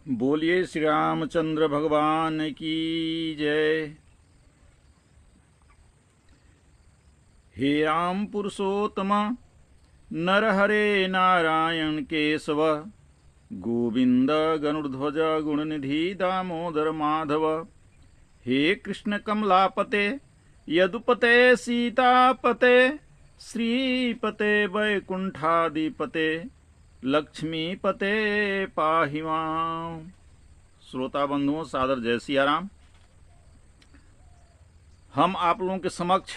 बोलिए श्री रामचंद्र भगवान की जय। हे राम पुरुषोत्तम नरहरे नारायण केशव गोविंद गणुध्वज गुणनिधि दामोदर माधव। हे कृष्ण कमलापते यदुपते सीतापते श्रीपते वैकुंठादिपते लक्ष्मीपते पाहि मां। श्रोता बंधुओं, सादर जय सिया राम। हम आप लोगों के समक्ष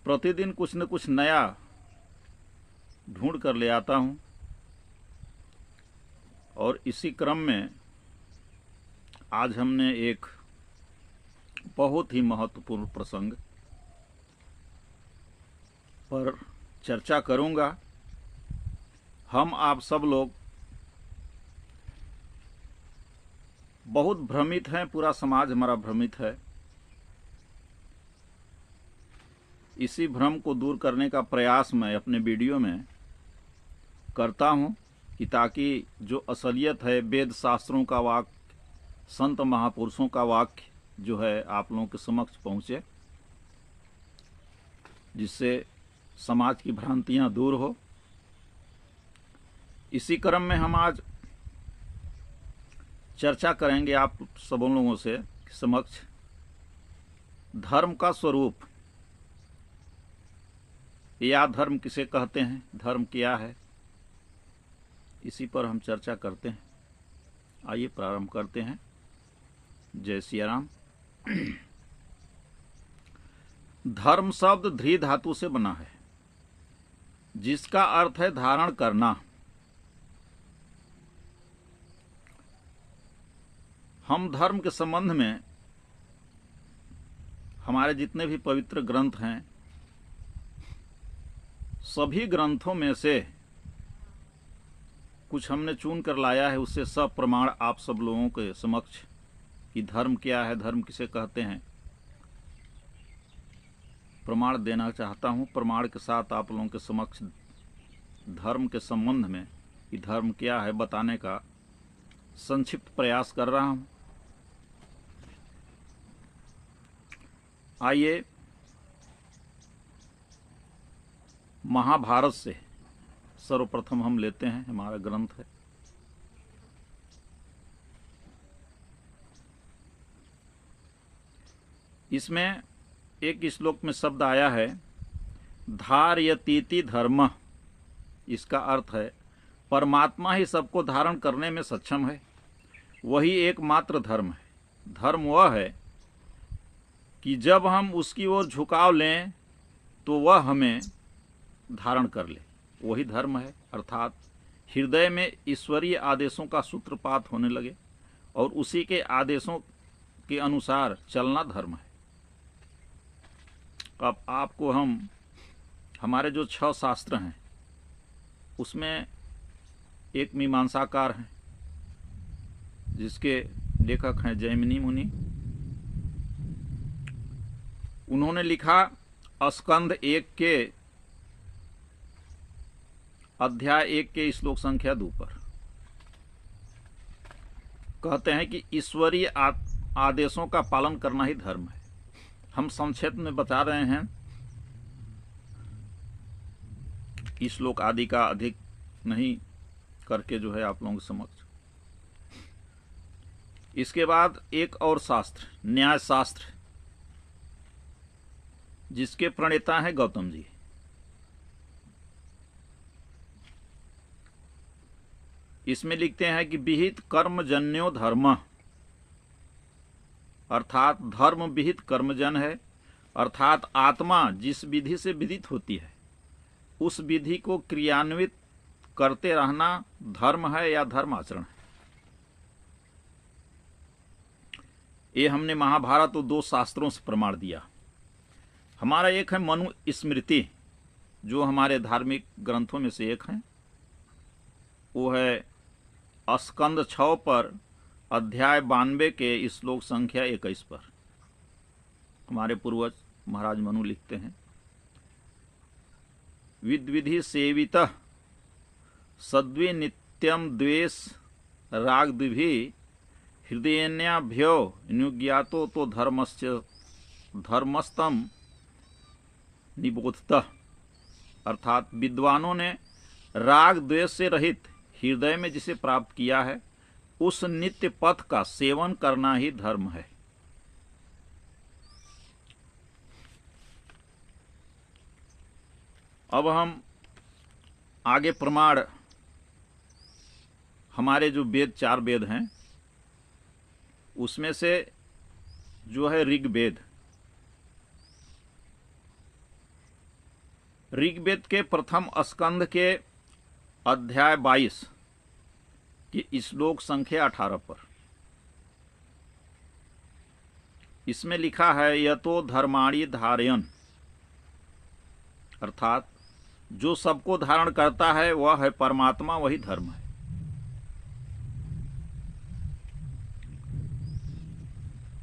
प्रतिदिन कुछ न कुछ नया ढूंढ कर ले आता हूं और इसी क्रम में आज हमने एक बहुत ही महत्वपूर्ण प्रसंग पर चर्चा करूंगा। हम आप सब लोग बहुत भ्रमित हैं, पूरा समाज हमारा भ्रमित है। इसी भ्रम को दूर करने का प्रयास मैं अपने वीडियो में करता हूं कि ताकि जो असलियत है, वेद शास्त्रों का वाक्य, संत महापुरुषों का वाक्य जो है आप लोगों के समक्ष पहुंचे, जिससे समाज की भ्रांतियां दूर हो। इसी क्रम में हम आज चर्चा करेंगे आप सब लोगों से समक्ष धर्म का स्वरूप, या धर्म किसे कहते हैं, धर्म क्या है, इसी पर हम चर्चा करते हैं। आइए प्रारंभ करते हैं। जय सिया राम। धर्म शब्द ध्री धातु से बना है, जिसका अर्थ है धारण करना। हम धर्म के संबंध में हमारे जितने भी पवित्र ग्रंथ हैं, सभी ग्रंथों में से कुछ हमने चुन कर लाया है, उससे सब प्रमाण आप सब लोगों के समक्ष कि धर्म क्या है, धर्म किसे कहते हैं, प्रमाण देना चाहता हूं। प्रमाण के साथ आप लोगों के समक्ष धर्म के संबंध में कि धर्म क्या है बताने का संक्षिप्त प्रयास कर रहा हूं। आइए महाभारत से सर्वप्रथम हम लेते हैं, हमारा ग्रंथ है। इसमें एक श्लोक में शब्द आया है धारयतीति धर्म। इसका अर्थ है परमात्मा ही सबको धारण करने में सक्षम है, वही एकमात्र धर्म है। धर्म वह है कि जब हम उसकी ओर झुकाव लें तो वह हमें धारण कर ले, वही धर्म है। अर्थात हृदय में ईश्वरीय आदेशों का सूत्रपात होने लगे और उसी के आदेशों के अनुसार चलना धर्म है। अब आपको हम हमारे जो 6 शास्त्र हैं उसमें एक मीमांसाकार हैं जिसके लेखक हैं जैमिनी मुनि। उन्होंने लिखा स्कंद 1 के अध्याय 1 के श्लोक संख्या 2 पर कहते हैं कि ईश्वरीय आदेशों का पालन करना ही धर्म है। हम संक्षेप में बता रहे हैं, इस श्लोक आदि का अधिक नहीं करके जो है आप लोगों के समक्ष। इसके बाद एक और शास्त्र, न्याय शास्त्र, जिसके प्रणेता हैं गौतम जी। इसमें लिखते हैं कि विहित कर्मजन्यो धर्म, अर्थात धर्म विहित कर्मजन है। अर्थात आत्मा जिस विधि से विदित होती है उस विधि को क्रियान्वित करते रहना धर्म है या धर्म आचरण है। ये हमने महाभारत और 2 शास्त्रों से प्रमाण दिया। हमारा एक है मनु स्मृति, जो हमारे धार्मिक ग्रंथों में से एक है। वो है स्कंद 6 पर अध्याय 92 के श्लोक संख्या 21 पर। हमारे पूर्वज महाराज मनु लिखते हैं विद्विधि सेवित सद्वि नित्यम द्वेष राग द्विभि हृदयन्याभ्यो नुज्ञातो तो धर्मस्तम निबोधतः, अर्थात विद्वानों ने राग द्वेष से रहित हृदय में जिसे प्राप्त किया है उस नित्य पथ का सेवन करना ही धर्म है। अब हम आगे प्रमाण, हमारे जो वेद 4 वेद हैं उसमें से जो है ऋग्वेद, ऋग्वेद के प्रथम स्कंध के अध्याय 22 की श्लोक संख्या 18 पर इसमें लिखा है यतो धर्माणि धारयन्, अर्थात जो सबको धारण करता है वह है परमात्मा, वही धर्म है।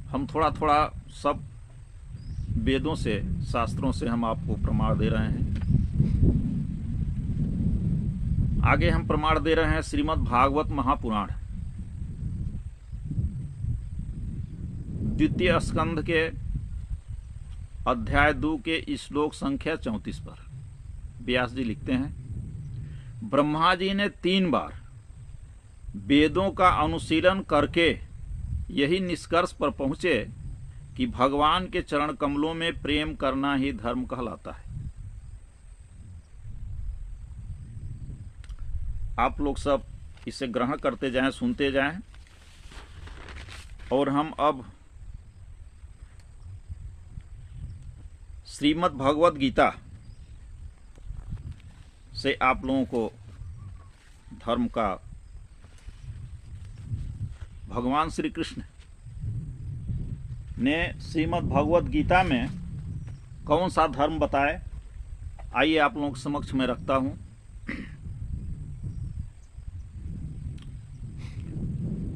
हम थोड़ा थोड़ा सब वेदों से, शास्त्रों से हम आपको प्रमाण दे रहे हैं। आगे हम प्रमाण दे रहे हैं श्रीमद् भागवत महापुराण द्वितीय स्कंध के अध्याय 2 के श्लोक संख्या 34 पर व्यास जी लिखते हैं, ब्रह्मा जी ने 3 बार वेदों का अनुशीलन करके यही निष्कर्ष पर पहुंचे कि भगवान के चरण कमलों में प्रेम करना ही धर्म कहलाता है। आप लोग सब इसे ग्रहण करते जाएं, सुनते जाएं, और हम अब श्रीमद् भगवद गीता से आप लोगों को धर्म का, भगवान श्री कृष्ण ने श्रीमद् भगवद गीता में कौन सा धर्म बताए, आइए आप लोगों के समक्ष में रखता हूं।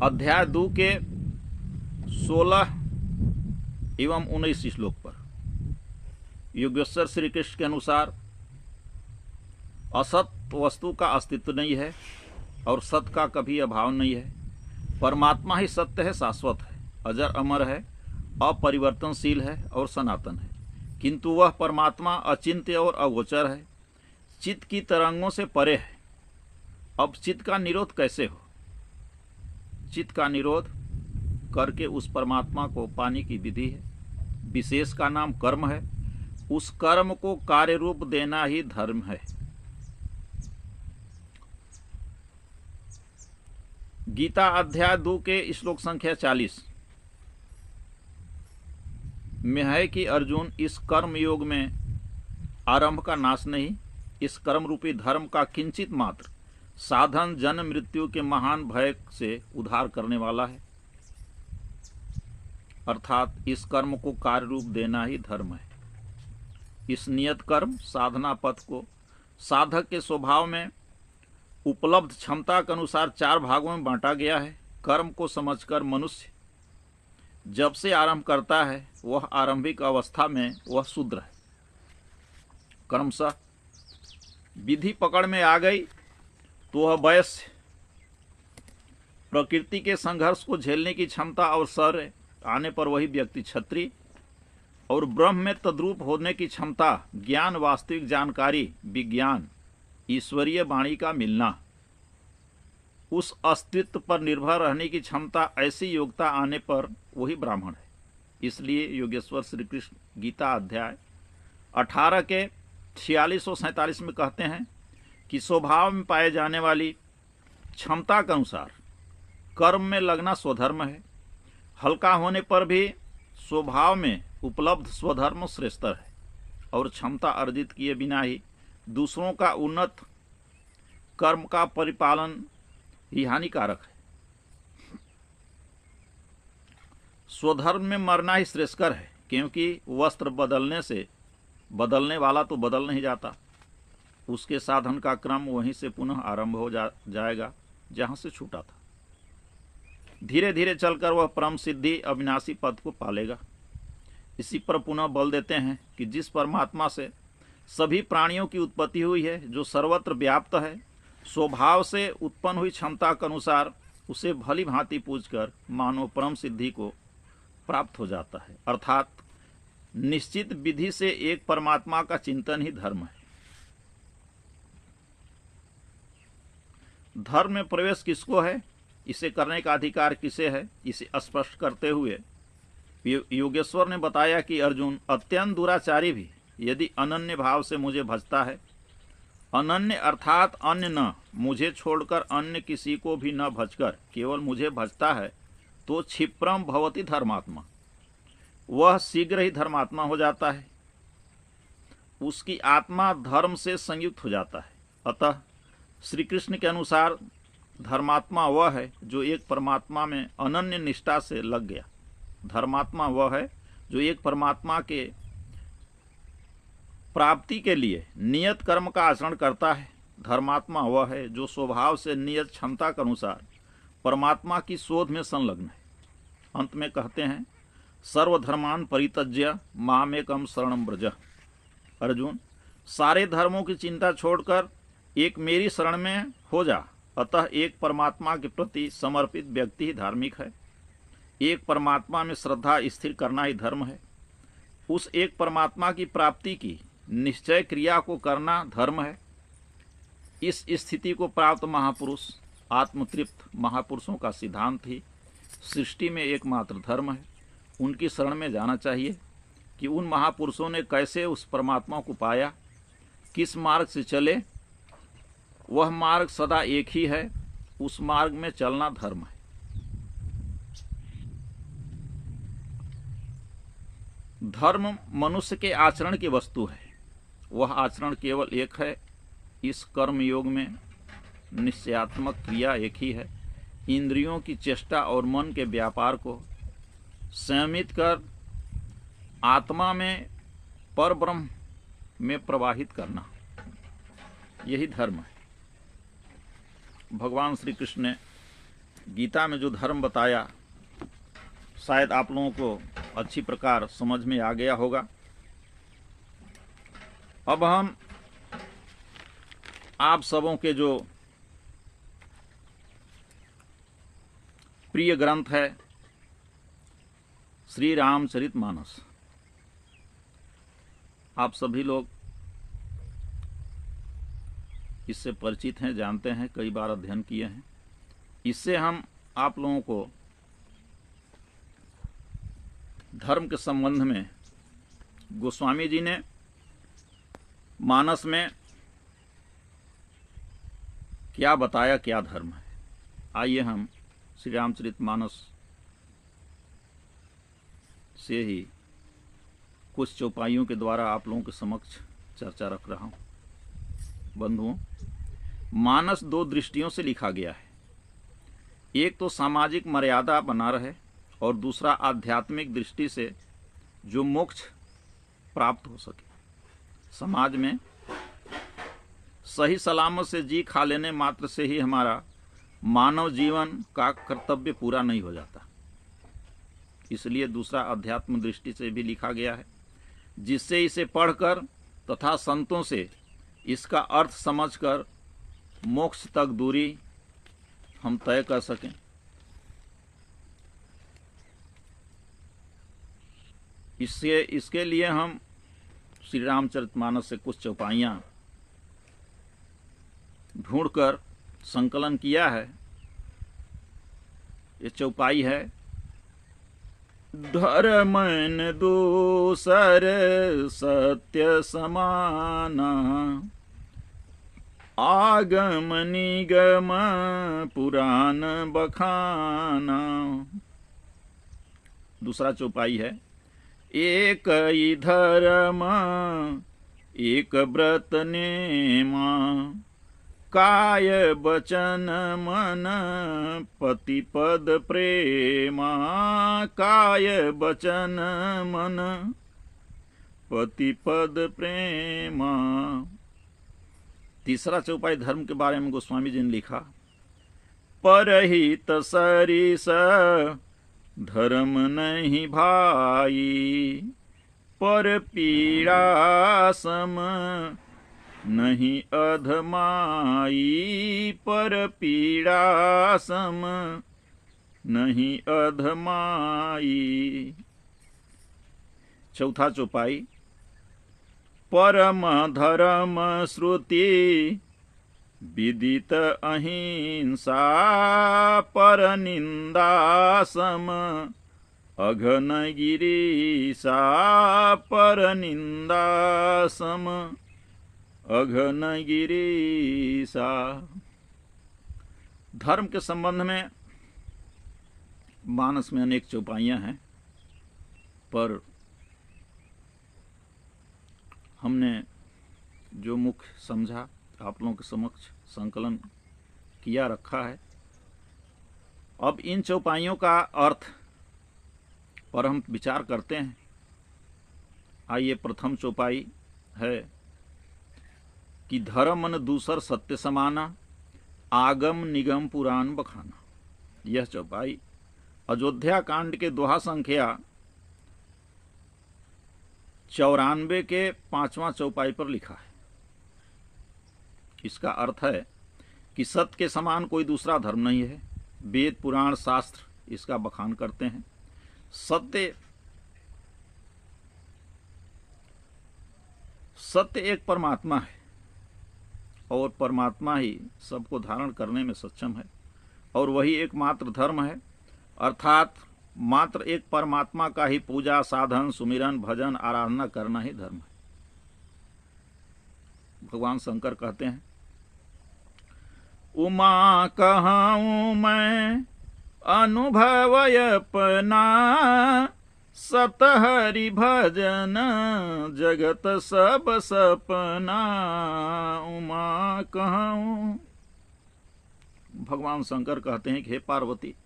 अध्याय 2 के 16 एवं 19 श्लोक पर योगेश्वर श्री कृष्ण के अनुसार असत वस्तु का अस्तित्व नहीं है और सत का कभी अभाव नहीं है। परमात्मा ही सत्य है, शाश्वत है, अजर अमर है, अपरिवर्तनशील है और सनातन है। किंतु वह परमात्मा अचिंत्य और अगोचर है, चित्त की तरंगों से परे है। अब चित्त का निरोध कैसे हो? चित्त का निरोध करके उस परमात्मा को पाने की विधि है। विशेष का नाम कर्म है। उस कर्म को कार्य रूप देना ही धर्म है। गीता अध्याय 2 के श्लोक संख्या 40 में है कि अर्जुन, इस कर्म योग में आरंभ का नाश नहीं, इस कर्म रूपी धर्म का किंचित मात्र साधन जन्म मृत्यु के महान भय से उद्धार करने वाला है। अर्थात इस कर्म को कार्य रूप देना ही धर्म है। इस नियत कर्म साधना पथ को साधक के स्वभाव में उपलब्ध क्षमता के अनुसार 4 भागों में बांटा गया है। कर्म को समझकर मनुष्य जब से आरंभ करता है वह आरंभिक अवस्था में वह शूद्र है। क्रमशः विधि पकड़ में आ गई तो वह वयस्य, प्रकृति के संघर्ष को झेलने की क्षमता और शौर्य आने पर वही व्यक्ति क्षत्रिय, और ब्रह्म में तद्रूप होने की क्षमता, ज्ञान, वास्तविक जानकारी, विज्ञान, ईश्वरीय वाणी का मिलना, उस अस्तित्व पर निर्भर रहने की क्षमता, ऐसी योग्यता आने पर वही ब्राह्मण है। इसलिए योगेश्वर श्री कृष्ण गीता अध्याय 18 के 46 और 47 में कहते हैं कि स्वभाव में पाए जाने वाली क्षमता के अनुसार कर्म में लगना स्वधर्म है। हल्का होने पर भी स्वभाव में उपलब्ध स्वधर्म श्रेष्ठतर है, और क्षमता अर्जित किए बिना ही दूसरों का उन्नत कर्म का परिपालन ही हानिकारक है। स्वधर्म में मरना ही श्रेष्ठकर है, क्योंकि वस्त्र बदलने से बदलने वाला तो बदल नहीं जाता, उसके साधन का क्रम वहीं से पुनः आरंभ हो जाएगा जहां से छूटा था। धीरे धीरे चलकर वह परम सिद्धि अविनाशी पद को पालेगा। इसी पर पुनः बल देते हैं कि जिस परमात्मा से सभी प्राणियों की उत्पत्ति हुई है, जो सर्वत्र व्याप्त है, स्वभाव से उत्पन्न हुई क्षमता के अनुसार उसे भली भांति पूजकर मानव परम सिद्धि को प्राप्त हो जाता है। अर्थात निश्चित विधि से एक परमात्मा का चिंतन ही धर्म है। धर्म में प्रवेश किसको है, इसे करने का अधिकार किसे है, इसे स्पष्ट करते हुए योगेश्वर ने बताया कि अर्जुन, अत्यंत दुराचारी भी यदि अनन्य भाव से मुझे भजता है, अनन्य अर्थात अन्य न, मुझे छोड़कर अन्य किसी को भी न भजकर केवल मुझे भजता है, तो क्षिप्रम भवति धर्मात्मा, वह शीघ्र ही धर्मात्मा हो जाता है। उसकी आत्मा धर्म से संयुक्त हो जाता है। अतः श्री कृष्ण के अनुसार धर्मात्मा वह है जो एक परमात्मा में अनन्य निष्ठा से लग गया। धर्मात्मा वह है जो एक परमात्मा के प्राप्ति के लिए नियत कर्म का आचरण करता है। धर्मात्मा वह है जो स्वभाव से नियत क्षमता के अनुसार परमात्मा की शोध में संलग्न है। अंत में कहते हैं, सर्वधर्मान परित्यज्य मामेकम शरणं व्रज। अर्जुन, सारे धर्मों की चिंता छोड़कर एक मेरी शरण में हो जा। अतः एक परमात्मा के प्रति समर्पित व्यक्ति ही धार्मिक है। एक परमात्मा में श्रद्धा स्थिर करना ही धर्म है। उस एक परमात्मा की प्राप्ति की निश्चय क्रिया को करना धर्म है। इस स्थिति को प्राप्त महापुरुष आत्मतृप्त महापुरुषों का सिद्धांत ही सृष्टि में एकमात्र धर्म है। उनकी शरण में जाना चाहिए कि उन महापुरुषों ने कैसे उस परमात्मा को पाया, किस मार्ग से चले। वह मार्ग सदा एक ही है, उस मार्ग में चलना धर्म है। धर्म मनुष्य के आचरण की वस्तु है। वह आचरण केवल एक है। इस कर्म योग में निश्चयात्मक क्रिया एक ही है। इंद्रियों की चेष्टा और मन के व्यापार को संयमित कर आत्मा में पर ब्रह्म में प्रवाहित करना, यही धर्म है। भगवान श्री कृष्ण ने गीता में जो धर्म बताया, शायद आप लोगों को अच्छी प्रकार समझ में आ गया होगा। अब हम आप सबों के जो प्रिय ग्रंथ है श्री रामचरितमानस, आप सभी लोग इससे परिचित हैं, जानते हैं, कई बार अध्ययन किए हैं। इससे हम आप लोगों को धर्म के संबंध में गोस्वामी जी ने मानस में क्या बताया, क्या धर्म है। आइए हम श्री रामचरितमानस से ही कुछ चौपाइयों के द्वारा आप लोगों के समक्ष चर्चा रख रहा हूं। बंधुओं, मानस दो दृष्टियों से लिखा गया है। एक तो सामाजिक मर्यादा बना रहे और दूसरा आध्यात्मिक दृष्टि से जो मोक्ष प्राप्त हो सके। समाज में सही सलामत से जी खा लेने मात्र से ही हमारा मानव जीवन का कर्तव्य पूरा नहीं हो जाता। इसलिए दूसरा अध्यात्म दृष्टि से भी लिखा गया है, जिससे इसे पढ़कर तथा संतों से इसका अर्थ समझकर मोक्ष तक दूरी हम तय कर सकें। इसके लिए हम श्री रामचरितमानस से कुछ चौपाइयां ढूंढकर संकलन किया है। ये चौपाई है, धर्मन दूसर सत्य समाना, आगम निगम पुराण बखाना। दूसरा चौपाई है, एक ही धर्म एक व्रत नेमा, काय बचन मन पति पद प्रेमा, काय बचन मन पति पद प्रेमा। तीसरा चौपाई धर्म के बारे में गोस्वामी जी ने लिखा, परहित सरिस धर्म नहीं भाई, पर पीड़ा सम नहीं अधमाई पर पीड़ा सम, नहीं अधमाई। चौथा चौपाई। परम धर्म श्रुति विदित अहिंसा, पर निंदा सम, अघन गिरीसा, पर निंदा सम, अघन गिरीसा। धर्म के संबंध में मानस में अनेक चौपाइयां हैं, पर हमने जो मुख्य समझा आप लोगों के समक्ष संकलन किया रखा है। अब इन चौपाइयों का अर्थ पर हम विचार करते हैं। आइए, प्रथम चौपाई है कि धर्म मन दूसर सत्य समाना, आगम निगम पुराण बखाना। यह चौपाई अयोध्या कांड के दोहा संख्या 94 के 5वां चौपाई पर लिखा है। इसका अर्थ है कि सत्य के समान कोई दूसरा धर्म नहीं है। वेद पुराण शास्त्र इसका बखान करते हैं। सत्य एक परमात्मा है और परमात्मा ही सबको धारण करने में सक्षम है, और वही एकमात्र धर्म है। अर्थात मात्र एक परमात्मा का ही पूजा, साधन, सुमिरन, भजन, आराधना करना ही धर्म है। भगवान शंकर कहते हैं, उमा कहाऊं मैं अनुभवय अपना, सत हरि भजन जगत सब सपना। उमा कहाऊं। भगवान शंकर कहते हैं कि हे पार्वती,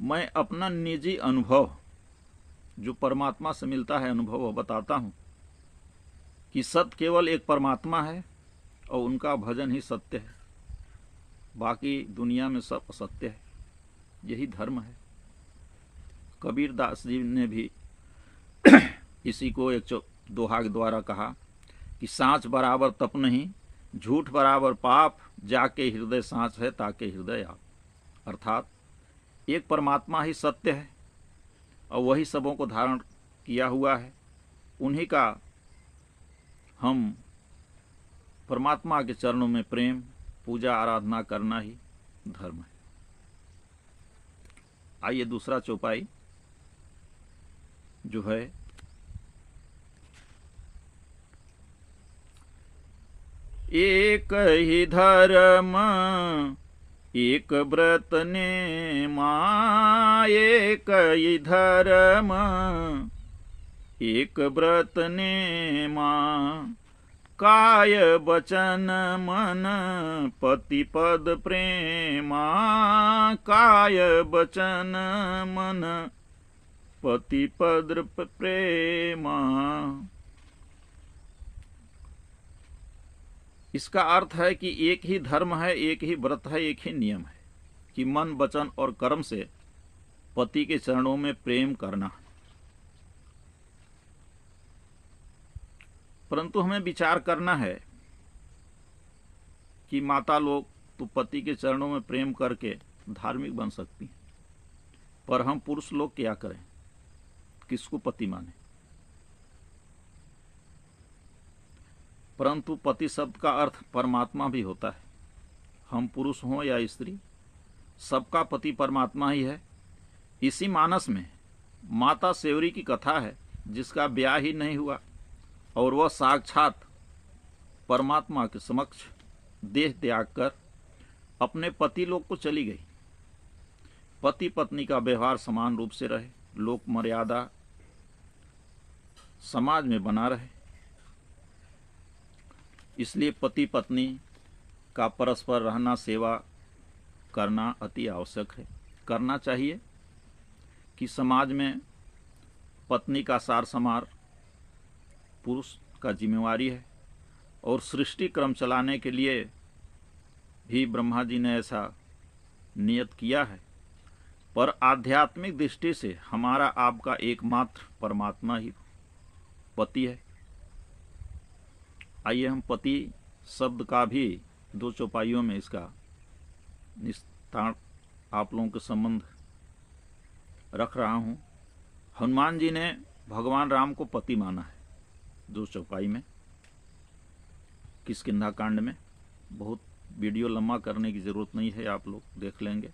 मैं अपना निजी अनुभव जो परमात्मा से मिलता है अनुभव बताता हूं कि सत्य केवल एक परमात्मा है और उनका भजन ही सत्य है, बाकी दुनिया में सब असत्य है। यही धर्म है। कबीर दास जी ने भी इसी को एक दोहा के द्वारा कहा कि सांच बराबर तप नहीं, झूठ बराबर पाप, जाके हृदय सांच है ताके हृदय आप। अर्थात एक परमात्मा ही सत्य है और वही सबों को धारण किया हुआ है। उन्हीं का हम परमात्मा के चरणों में प्रेम, पूजा, आराधना करना ही धर्म है। आइए दूसरा चौपाई जो है, एक ही धर्म एक व्रत ने माँ, एक ही धर्म एक व्रत ने माँ। काय वचन मन पति पद प्रेमा, काय वचन मन पति पद प्रेमा। इसका अर्थ है कि एक ही धर्म है, एक ही व्रत है, एक ही नियम है कि मन, वचन और कर्म से पति के चरणों में प्रेम करना। परंतु हमें विचार करना है कि माता लोग तो पति के चरणों में प्रेम करके धार्मिक बन सकती हैं, पर हम पुरुष लोग क्या करें, किसको पति माने। परंतु पति शब्द का अर्थ परमात्मा भी होता है। हम पुरुष हों या स्त्री, सबका पति परमात्मा ही है। इसी मानस में माता सेवरी की कथा है, जिसका ब्याह ही नहीं हुआ और वह साक्षात परमात्मा के समक्ष देह त्याग कर अपने पति लोग को चली गई। पति पत्नी का व्यवहार समान रूप से रहे, लोक मर्यादा समाज में बना रहे। इसलिए पति पत्नी का परस्पर रहना, सेवा करना अति आवश्यक है, करना चाहिए कि समाज में पत्नी का सार संभार पुरुष का जिम्मेवारी है। और सृष्टि क्रम चलाने के लिए भी ब्रह्मा जी ने ऐसा नियत किया है। पर आध्यात्मिक दृष्टि से हमारा आपका एकमात्र परमात्मा ही पति है। आइए हम पति शब्द का भी दो चौपाइयों में इसका निस्तार आप लोगों के संबंध रख रहा हूं। हनुमान जी ने भगवान राम को पति माना है दो चौपाई में, किष्किंधा कांड में। बहुत वीडियो लंबा करने की जरूरत नहीं है, आप लोग देख लेंगे।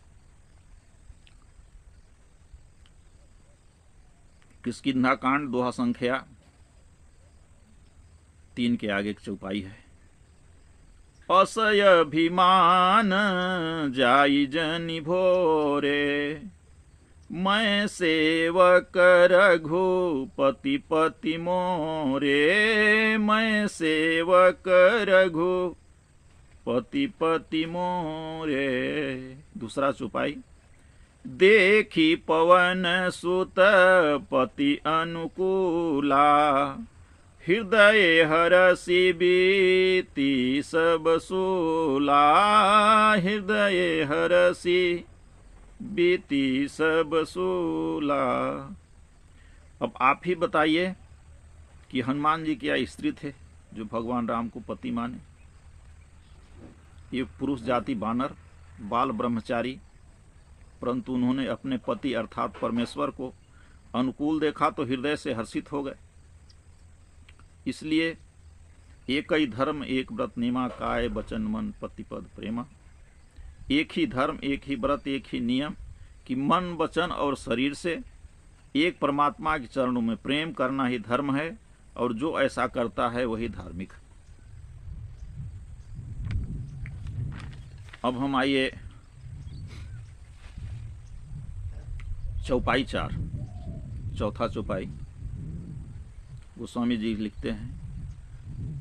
किष्किंधा कांड दोहा संख्या 3 के आगे एक चौपाई है। असय अभिमान जाई जनि भोरे, मैं सेवक रघुपति पति मोरे, मैं सेवक रघुपति पति मोरे। दूसरा चौपाई। देखी पवन सुत पति अनुकूला, हृदय हरसि बीती सब सूला, हृदय हरसि बीती सब सूला। अब आप ही बताइए कि हनुमान जी क्या स्त्री थे जो भगवान राम को पति माने? ये पुरुष जाति बानर, बाल ब्रह्मचारी, परंतु उन्होंने अपने पति अर्थात परमेश्वर को अनुकूल देखा तो हृदय से हर्षित हो गए। इसलिए एक ही धर्म एक व्रत नेमा, काय बचन मन पति पद प्रेमा। एक ही धर्म, एक ही व्रत, एक ही नियम कि मन वचन और शरीर से एक परमात्मा के चरणों में प्रेम करना ही धर्म है, और जो ऐसा करता है वही धार्मिक है। अब हम आइए चौपाई 4, चौथा चौपाई। गोस्वामी जी लिखते हैं,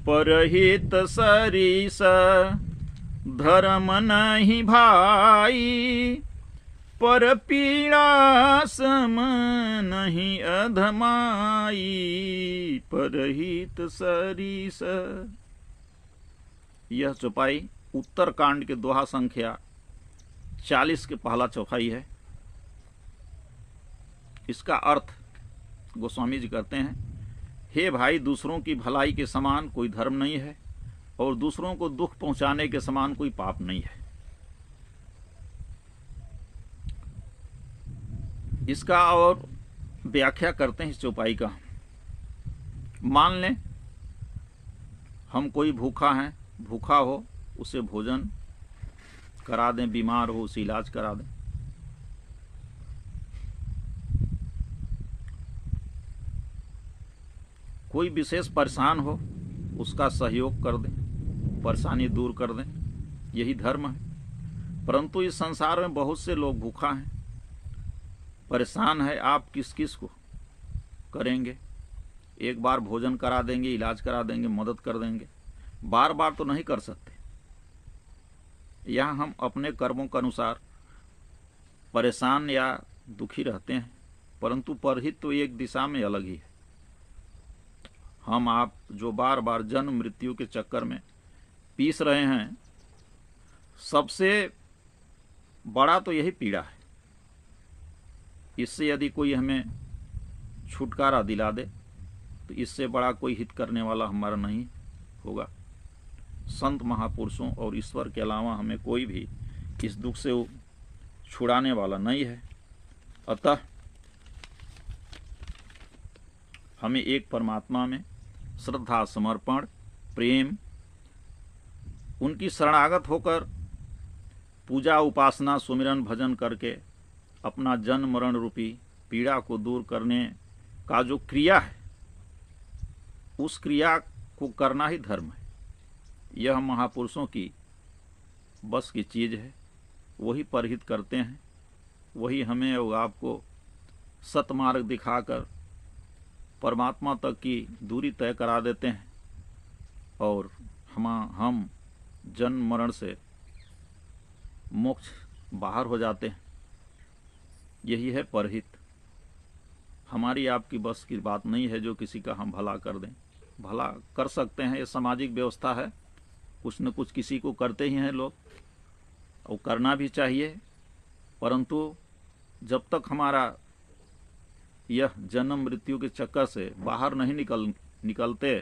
परहित सरिस धर्म नहीं भाई, पर पीड़ा सम नहीं अधमाई, परहित सरिस। यह चौपाई उत्तर कांड के दोहा संख्या 40 के पहला चौपाई है। इसका अर्थ गोस्वामी जी करते हैं, हे भाई, दूसरों की भलाई के समान कोई धर्म नहीं है, और दूसरों को दुख पहुंचाने के समान कोई पाप नहीं है। इसका और व्याख्या करते हैं इस चौपाई का। मान लें हम कोई भूखा हो उसे भोजन करा दें, बीमार हो उसे इलाज करा दें। कोई विशेष परेशान हो उसका सहयोग कर दें, परेशानी दूर कर दें, यही धर्म है। परंतु इस संसार में बहुत से लोग भूखा हैं, परेशान है, आप किस किस को करेंगे? एक बार भोजन करा देंगे, इलाज करा देंगे, मदद कर देंगे, बार बार तो नहीं कर सकते। यहाँ हम अपने कर्मों के अनुसार परेशान या दुखी रहते हैं, परंतु परहित तो एक दिशा में अलग ही है। हम आप जो बार बार जन्म मृत्यु के चक्कर में पीस रहे हैं, सबसे बड़ा तो यही पीड़ा है। इससे यदि कोई हमें छुटकारा दिला दे तो इससे बड़ा कोई हित करने वाला हमारा नहीं होगा। संत महापुरुषों और ईश्वर के अलावा हमें कोई भी इस दुख से छुड़ाने वाला नहीं है। अतः हमें एक परमात्मा में श्रद्धा, समर्पण, प्रेम, उनकी शरणागत होकर पूजा, उपासना, सुमिरन, भजन करके अपना जन्म मरण रूपी पीड़ा को दूर करने का जो क्रिया है, उस क्रिया को करना ही धर्म है। यह महापुरुषों की बस की चीज है, वही परहित करते हैं, वही हमें और आपको सतमार्ग दिखाकर परमात्मा तक की दूरी तय करा देते हैं, और हम जन्म मरण से मोक्ष बाहर हो जाते हैं। यही है परहित। हमारी आपकी बस की बात नहीं है जो किसी का हम भला कर दें। भला कर सकते हैं, ये सामाजिक व्यवस्था है, कुछ न कुछ किसी को करते ही हैं लोग, और करना भी चाहिए। परंतु जब तक हमारा यह जन्म मृत्यु के चक्कर से बाहर नहीं निकलते,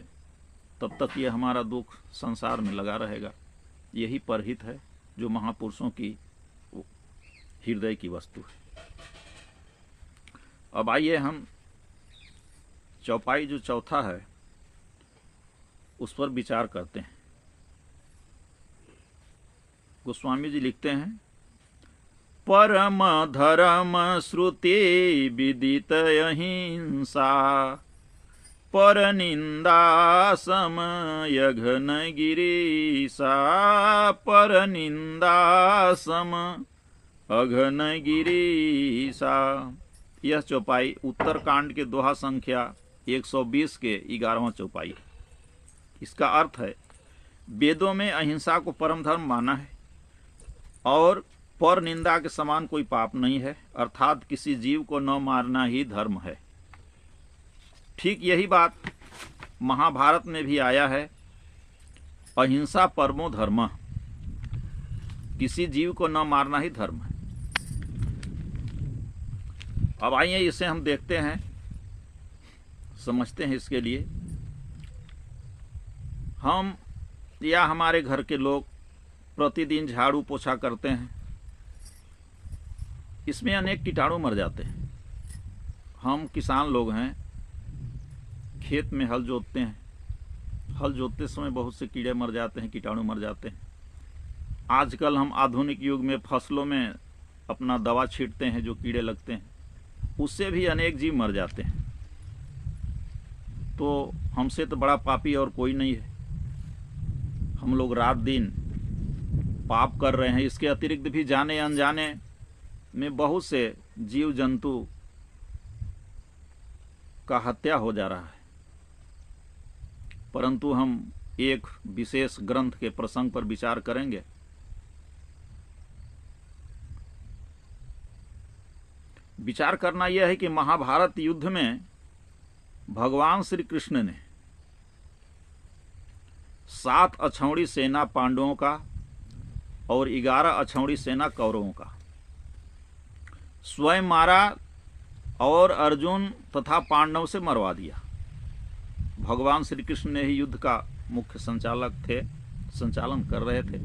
तब तक ये हमारा दुख संसार में लगा रहेगा। यही परहित है जो महापुरुषों की हृदय की वस्तु है। अब आइए हम चौपाई जो चौथा है उस पर विचार करते हैं। गोस्वामी जी लिखते हैं, परम धर्म श्रुति विदित अहिंसा, पर निंदा सम यघन गिरीसा, पर निंदा सम अघन गिरीसा। यह चौपाई उत्तरकांड के दोहा संख्या 120 के 11वां चौपाई। इसका अर्थ है, वेदों में अहिंसा को परम धर्म माना है और पर निंदा के समान कोई पाप नहीं है, अर्थात किसी जीव को न मारना ही धर्म है। ठीक यही बात महाभारत में भी आया है, अहिंसा परमो धर्म, किसी जीव को न मारना ही धर्म है। अब आइए इसे हम देखते हैं, समझते हैं। इसके लिए हम या हमारे घर के लोग प्रतिदिन झाड़ू पोछा करते हैं, इसमें अनेक कीटाणु मर जाते हैं। हम किसान लोग हैं, खेत में हल जोतते हैं, हल जोतते समय बहुत से कीड़े मर जाते हैं, कीटाणु मर जाते हैं। आजकल हम आधुनिक युग में फसलों में अपना दवा छींटते हैं, जो कीड़े लगते हैं उससे भी अनेक जीव मर जाते हैं। तो हमसे तो बड़ा पापी और कोई नहीं है। हम लोग रात दिन पाप कर रहे हैं। इसके अतिरिक्त भी जाने अनजाने में बहुत से जीव जंतु का हत्या हो जा रहा है। परंतु हम एक विशेष ग्रंथ के प्रसंग पर विचार करेंगे। विचार करना यह है कि महाभारत युद्ध में भगवान श्री कृष्ण ने 7 अछौड़ी सेना पांडवों का और 11 अछौड़ी सेना कौरवों का स्वयं मारा और अर्जुन तथा पांडव से मरवा दिया। भगवान श्री कृष्ण ने ही युद्ध का मुख्य संचालक थे, संचालन कर रहे थे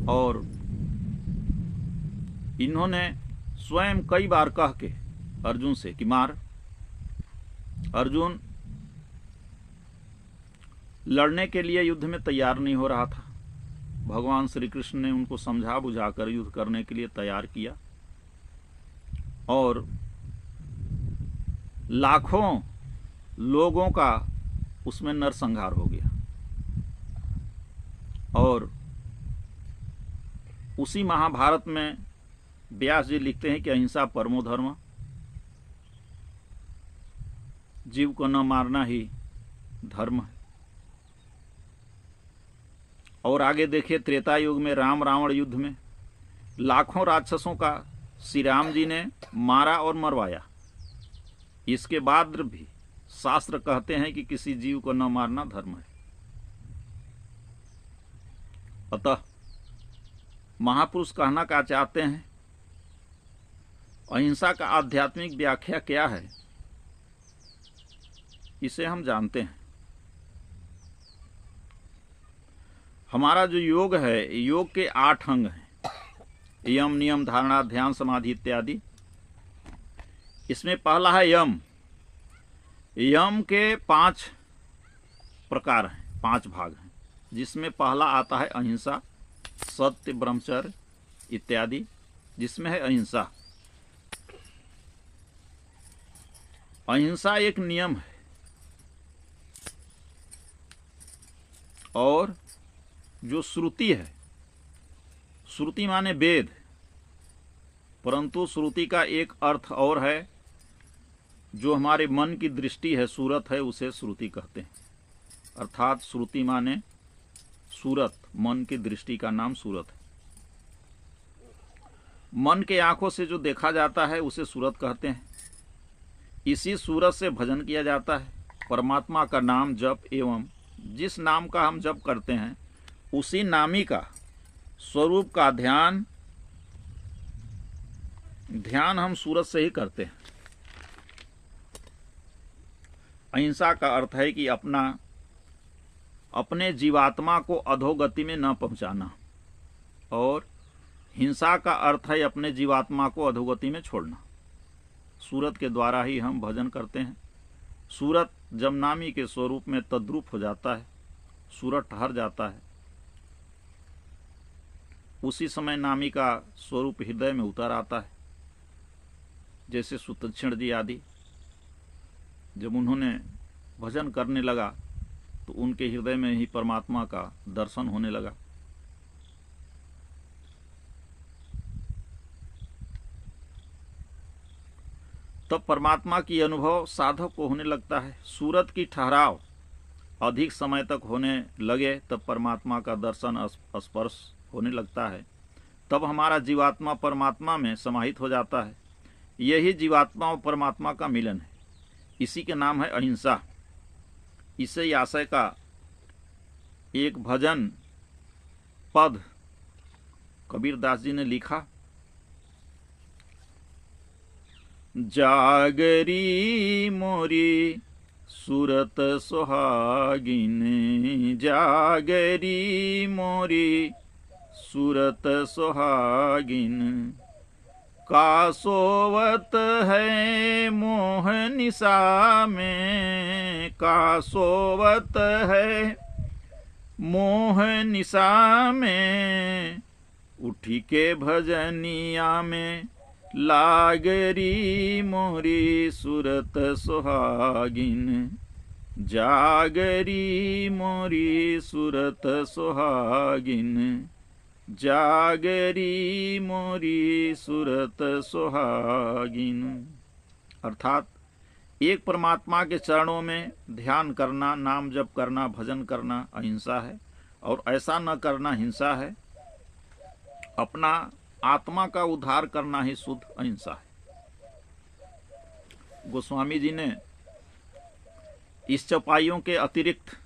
और इन्होंने स्वयं कई बार कह के अर्जुन से कि मार। अर्जुन लड़ने के लिए युद्ध में तैयार नहीं हो रहा था। भगवान श्री कृष्ण ने उनको समझा बुझाकर युद्ध करने के लिए तैयार किया और लाखों लोगों का उसमें नरसंहार हो गया। और उसी महाभारत में व्यास जी लिखते हैं कि अहिंसा परमो धर्म, जीव को न मारना ही धर्म है। और आगे देखिए, त्रेता युग में राम रावण युद्ध में लाखों राक्षसों का श्री राम जी ने मारा और मरवाया। इसके बाद भी शास्त्र कहते हैं कि किसी जीव को न मारना धर्म है। अतः महापुरुष कहना क्या चाहते हैं, अहिंसा का आध्यात्मिक व्याख्या क्या है, इसे हम जानते हैं। हमारा जो योग है, योग के 8 अंग हैं, यम नियम धारणा ध्यान समाधि इत्यादि। इसमें पहला है यम। यम के 5 प्रकार हैं, 5 भाग हैं, जिसमें पहला आता है अहिंसा, सत्य, ब्रह्मचर्य इत्यादि, जिसमें है अहिंसा। अहिंसा एक नियम है और जो श्रुति है, श्रुति माने वेद, परंतु श्रुति का एक अर्थ और है, जो हमारे मन की दृष्टि है, सूरत है, उसे श्रुति कहते हैं। अर्थात श्रुति माने सूरत, मन की दृष्टि का नाम सूरत है। मन के आंखों से जो देखा जाता है उसे सूरत कहते हैं। इसी सूरत से भजन किया जाता है। परमात्मा का नाम जप एवं जिस नाम का हम जप करते हैं उसी नामी का स्वरूप का ध्यान हम सूरत से ही करते हैं। अहिंसा का अर्थ है कि अपने जीवात्मा को अधोगति में न पहुंचाना, और हिंसा का अर्थ है अपने जीवात्मा को अधोगति में छोड़ना। सूरत के द्वारा ही हम भजन करते हैं। सूरत जब नामी के स्वरूप में तद्रूप हो जाता है, सूरत ठहर जाता है, उसी समय नामी का स्वरूप हृदय में उतर आता है। जैसे सुतक्षण जी आदि जब उन्होंने भजन करने लगा तो उनके हृदय में ही परमात्मा का दर्शन होने लगा। तब परमात्मा की अनुभव साधक को होने लगता है। सूरत की ठहराव अधिक समय तक होने लगे तब परमात्मा का दर्शन स्पर्श होने लगता है। तब हमारा जीवात्मा परमात्मा में समाहित हो जाता है। यही जीवात्मा और परमात्मा का मिलन है। इसी के नाम है अहिंसा। इसे आशय का एक भजन पद कबीरदास जी ने लिखा। जागरी मोरी सूरत सुहागिन, जागरी मोरी सूरत सुहागिन, का सोवत है मोह निशा में, का सोवत है मोह निशा में, उठी के भजनिया में लागरी मोरी सूरत सुहागिन, जागरी मोरी सूरत सुहागिन, जागरी मोरी सूरत सुहागिन। अर्थात एक परमात्मा के चरणों में ध्यान करना, नाम जप करना, भजन करना अहिंसा है, और ऐसा न करना हिंसा है। अपना आत्मा का उद्धार करना ही शुद्ध अहिंसा है। गोस्वामी जी ने इस चौपाइयों के अतिरिक्त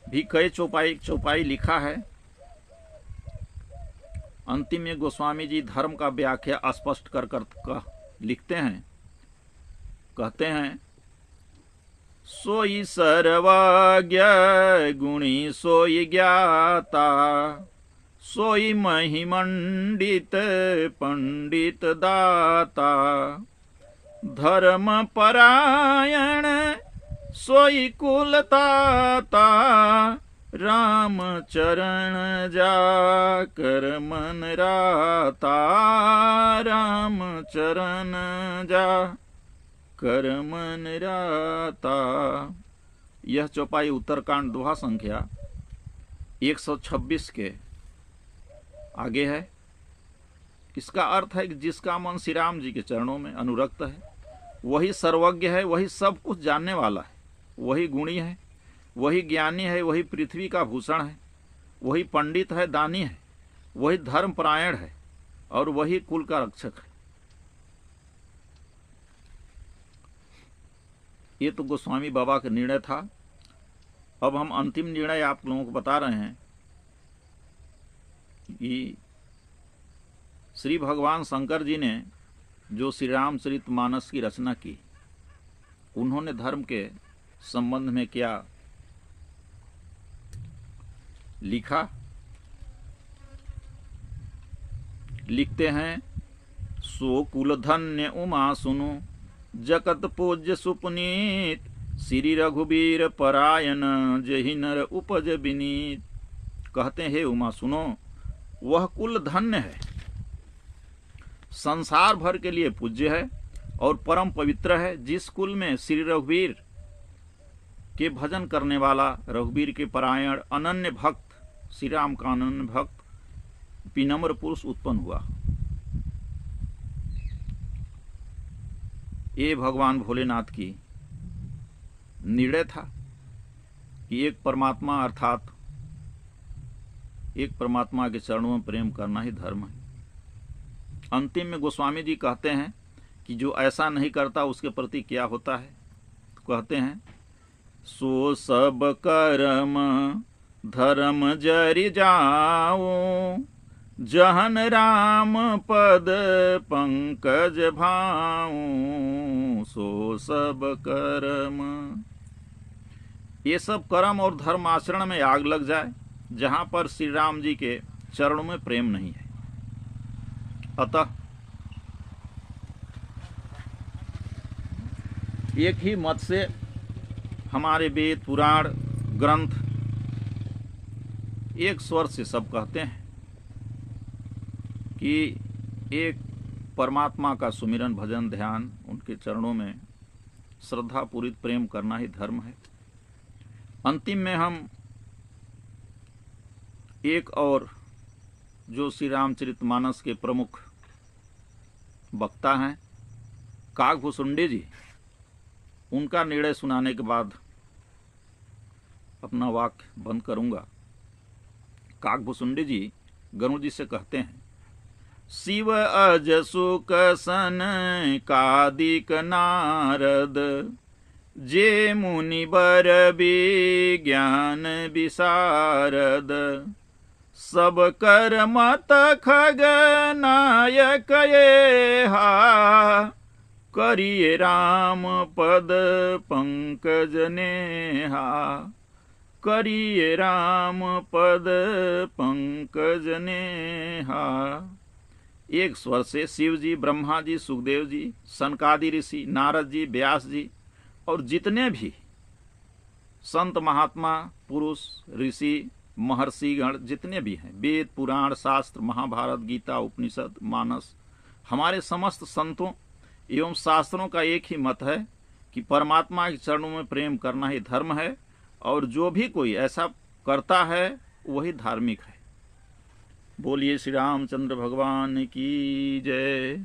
भी कई चौपाई लिखा है। अंतिम में गोस्वामी जी धर्म का व्याख्या स्पष्ट कर लिखते हैं। कहते हैं, सोई सर्वज्ञ गुणी सोई ज्ञाता, सोई महिमंडित पंडित दाता, धर्म परायण सोई कुलताता, राम चरण जाकर मन राता, राम चरण जा कर मन राता। यह चौपाई उत्तरकांड दोहा संख्या 126 के आगे है। इसका अर्थ है कि जिसका मन श्री राम जी के चरणों में अनुरक्त है, वही सर्वज्ञ है, वही सब कुछ जानने वाला है, वही गुणी है, वही ज्ञानी है, वही पृथ्वी का भूषण है, वही पंडित है, दानी है, वही धर्मपरायण है, और वही कुल का रक्षक है। ये तो गोस्वामी बाबा का निर्णय था। अब हम अंतिम निर्णय आप लोगों को बता रहे हैं कि श्री भगवान शंकर जी ने जो श्री रामचरितमानस की रचना की, उन्होंने धर्म के संबंध में क्या लिखा। लिखते हैं, सो कुल धन्य उमा सुनु, जगत पूज्य सुपुनीत, श्री रघुबीर परायण, जहि नर उपज विनीत। कहते हैं, हे उमा सुनो, वह कुल धन्य है, संसार भर के लिए पूज्य है और परम पवित्र है, जिस कुल में श्री रघुवीर के भजन करने वाला, रघुवीर के परायण अनन्य भक्त, श्री राम का अनन्य भक्त विनम्र पुरुष उत्पन्न हुआ। ये भगवान भोलेनाथ की निर्णय था कि एक परमात्मा अर्थात एक परमात्मा के चरणों में प्रेम करना ही धर्म है। अंतिम में गोस्वामी जी कहते हैं कि जो ऐसा नहीं करता उसके प्रति क्या होता है। तो कहते हैं, सो सब कर्म धर्म जरि जाओ, जहन राम पद पंकज भाऊं, सो सब कर्म। ये सब कर्म और धर्म आचरण में आग लग जाए जहां पर श्री राम जी के चरणों में प्रेम नहीं है। अतः एक ही मत से हमारे वेद पुराण ग्रंथ एक स्वर से सब कहते हैं कि एक परमात्मा का सुमिरन भजन ध्यान उनके चरणों में श्रद्धा पूरित प्रेम करना ही धर्म है। अंतिम में हम एक और जो श्री रामचरितमानस के प्रमुख वक्ता हैं काकभूषुंडी जी, उनका निर्णय सुनाने के बाद अपना वाक्य बंद करूंगा। काकभूषुंडी जी गरुड़ जी से कहते हैं, शिव अज सुक सन कादिक नारद, जे मुनि बर विज्ञान विशारद, सब कर मत खग नायक येहा, करिए राम पद पंकज नेहा, करिए राम पद पंकज नेहा। एक स्वर से शिव जी, ब्रह्मा जी, सुखदेव जी, सनकादि ऋषि, नारद जी, व्यास जी और जितने भी संत महात्मा पुरुष ऋषि महर्षिगण जितने भी हैं, वेद पुराण शास्त्र महाभारत गीता उपनिषद मानस, हमारे समस्त संतों एवं शास्त्रों का एक ही मत है कि परमात्मा के चरणों में प्रेम करना ही धर्म है, और जो भी कोई ऐसा करता है वही धार्मिक है। बोलिए श्री रामचंद्र भगवान की जय।